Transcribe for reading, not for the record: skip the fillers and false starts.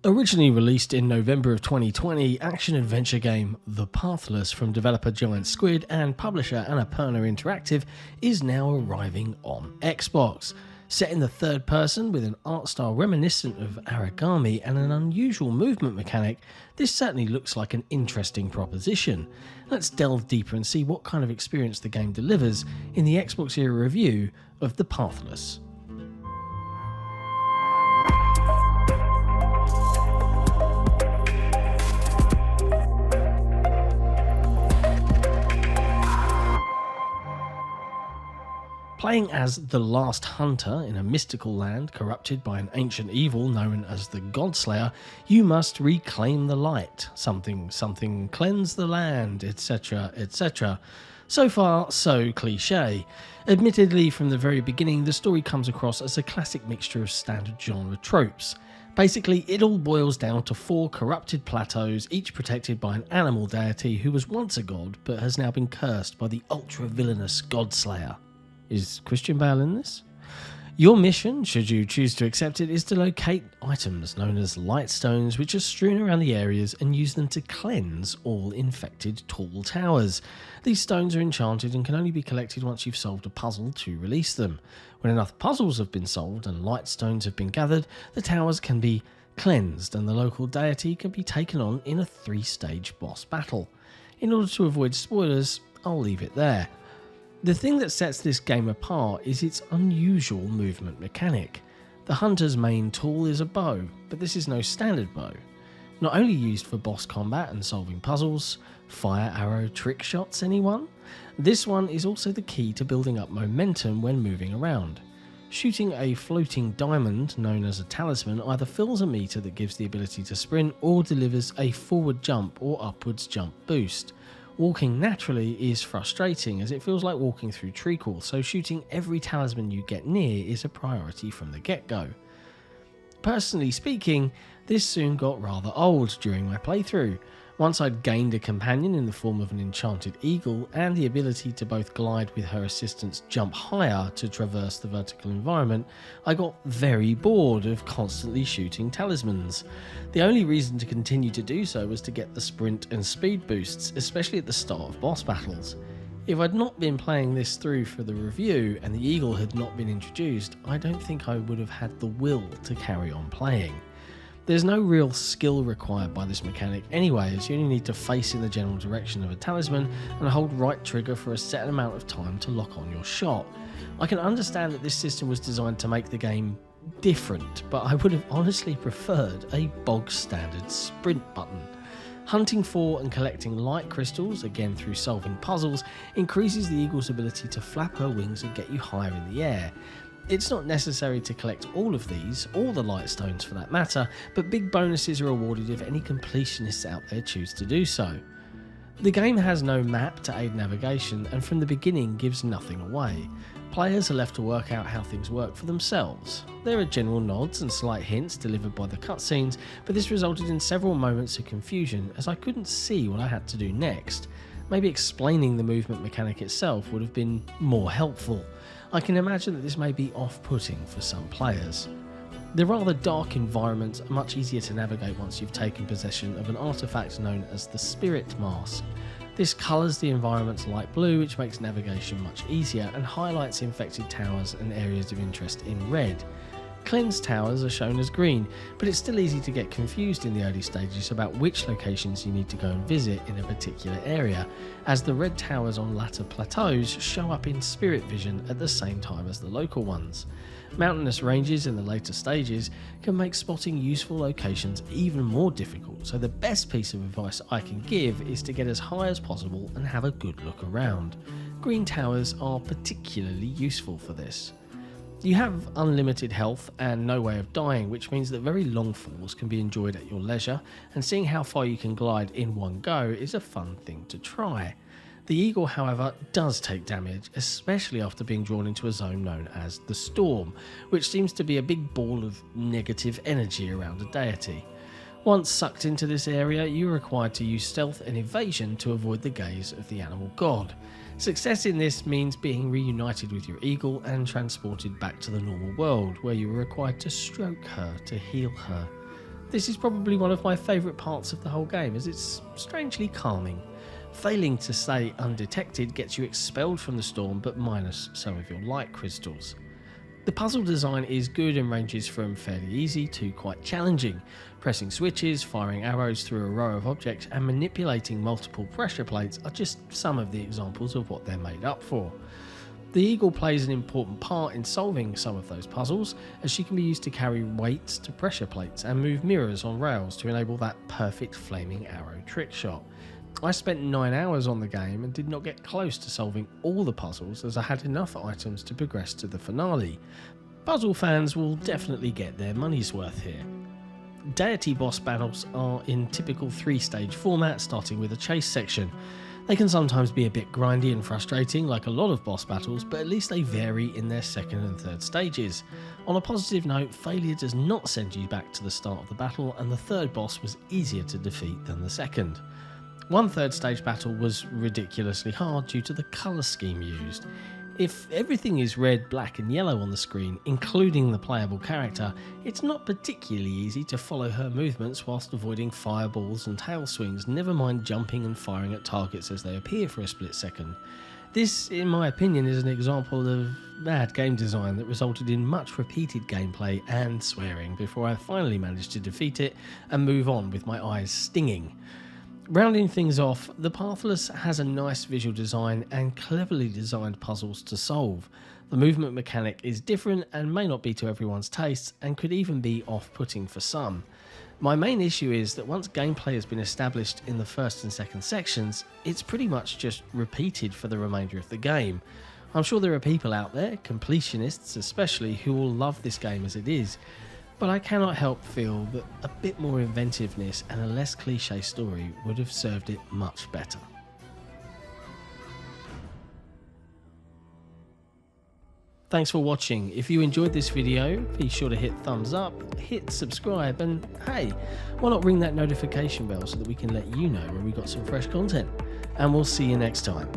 Originally released in November of 2020, action-adventure game The Pathless from developer Giant Squid and publisher Annapurna Interactive is now arriving on Xbox. Set in the third person with an art style reminiscent of origami and an unusual movement mechanic, this certainly looks like an interesting proposition. Let's delve deeper and see what kind of experience the game delivers in the XboxEra review of The Pathless. Playing as the last hunter in a mystical land corrupted by an ancient evil known as the Godslayer, you must reclaim the light, something cleanse the land, etc, etc. So far, so cliché. Admittedly, from the very beginning, the story comes across as a classic mixture of standard genre tropes. Basically, it all boils down to 4 corrupted plateaus, each protected by an animal deity who was once a god but has now been cursed by the ultra-villainous Godslayer. Is Christian Bale in this? Your mission, should you choose to accept it, is to locate items known as light stones which are strewn around the areas and use them to cleanse all infected tall towers. These stones are enchanted and can only be collected once you've solved a puzzle to release them. When enough puzzles have been solved and light stones have been gathered, the towers can be cleansed and the local deity can be taken on in a 3-stage boss battle. In order to avoid spoilers, I'll leave it there. The thing that sets this game apart is its unusual movement mechanic. The hunter's main tool is a bow, but this is no standard bow. Not only used for boss combat and solving puzzles, fire arrow trick shots anyone? This one is also the key to building up momentum when moving around. Shooting a floating diamond, known as a talisman, either fills a meter that gives the ability to sprint or delivers a forward jump or upwards jump boost. Walking naturally is frustrating as it feels like walking through treacle, so shooting every talisman you get near is a priority from the get-go. Personally speaking, this soon got rather old during my playthrough. Once I'd gained a companion in the form of an enchanted eagle and the ability to both glide with her assistance jump higher to traverse the vertical environment, I got very bored of constantly shooting talismans. The only reason to continue to do so was to get the sprint and speed boosts, especially at the start of boss battles. If I'd not been playing this through for the review and the eagle had not been introduced, I don't think I would have had the will to carry on playing. There's no real skill required by this mechanic anyway, as you only need to face in the general direction of a talisman and hold right trigger for a set amount of time to lock on your shot. I can understand that this system was designed to make the game different, but I would have honestly preferred a bog standard sprint button. Hunting for and collecting light crystals, again through solving puzzles, increases the eagle's ability to flap her wings and get you higher in the air. It's not necessary to collect all of these, or the light stones for that matter, but big bonuses are awarded if any completionists out there choose to do so. The game has no map to aid navigation and from the beginning gives nothing away. Players are left to work out how things work for themselves. There are general nods and slight hints delivered by the cutscenes, but this resulted in several moments of confusion as I couldn't see what I had to do next. Maybe explaining the movement mechanic itself would have been more helpful. I can imagine that this may be off-putting for some players. The rather dark environments are much easier to navigate once you've taken possession of an artifact known as the Spirit Mask. This colours the environments light blue, which makes navigation much easier and highlights infected towers and areas of interest in red. Cleansed towers are shown as green, but it's still easy to get confused in the early stages about which locations you need to go and visit in a particular area, as the red towers on latter plateaus show up in spirit vision at the same time as the local ones. Mountainous ranges in the later stages can make spotting useful locations even more difficult, so the best piece of advice I can give is to get as high as possible and have a good look around. Green towers are particularly useful for this. You have unlimited health and no way of dying, which means that very long falls can be enjoyed at your leisure, and seeing how far you can glide in one go is a fun thing to try. The eagle, however, does take damage, especially after being drawn into a zone known as the Storm, which seems to be a big ball of negative energy around a deity. Once sucked into this area, you are required to use stealth and evasion to avoid the gaze of the animal god. Success in this means being reunited with your eagle and transported back to the normal world, where you are required to stroke her to heal her. This is probably one of my favourite parts of the whole game, as it's strangely calming. Failing to stay undetected gets you expelled from the storm, but minus some of your light crystals. The puzzle design is good and ranges from fairly easy to quite challenging. Pressing switches, firing arrows through a row of objects, and manipulating multiple pressure plates are just some of the examples of what they're made up for. The eagle plays an important part in solving some of those puzzles, as she can be used to carry weights to pressure plates and move mirrors on rails to enable that perfect flaming arrow trick shot. I spent 9 hours on the game and did not get close to solving all the puzzles, as I had enough items to progress to the finale. Puzzle fans will definitely get their money's worth here. Deity boss battles are in typical 3-stage format, starting with a chase section. They can sometimes be a bit grindy and frustrating, like a lot of boss battles, but at least they vary in their second and third stages. On a positive note, failure does not send you back to the start of the battle, and the third boss was easier to defeat than the second. One third stage battle was ridiculously hard due to the colour scheme used. If everything is red, black and yellow on the screen, including the playable character, it's not particularly easy to follow her movements whilst avoiding fireballs and tail swings, never mind jumping and firing at targets as they appear for a split second. This, in my opinion, is an example of bad game design that resulted in much repeated gameplay and swearing before I finally managed to defeat it and move on with my eyes stinging. Rounding things off, the Pathless has a nice visual design and cleverly designed puzzles to solve. The movement mechanic is different and may not be to everyone's taste, and could even be off-putting for some. My main issue is that once gameplay has been established in the first and second sections, it's pretty much just repeated for the remainder of the game. I'm sure there are people out there, completionists especially, who will love this game as it is, but I cannot help feel that a bit more inventiveness and a less cliche story would have served it much better. Thanks for watching. If you enjoyed this video, be sure to hit thumbs up, hit subscribe, and hey, why not ring that notification bell so that we can let you know when we got some fresh content. And we'll see you next time.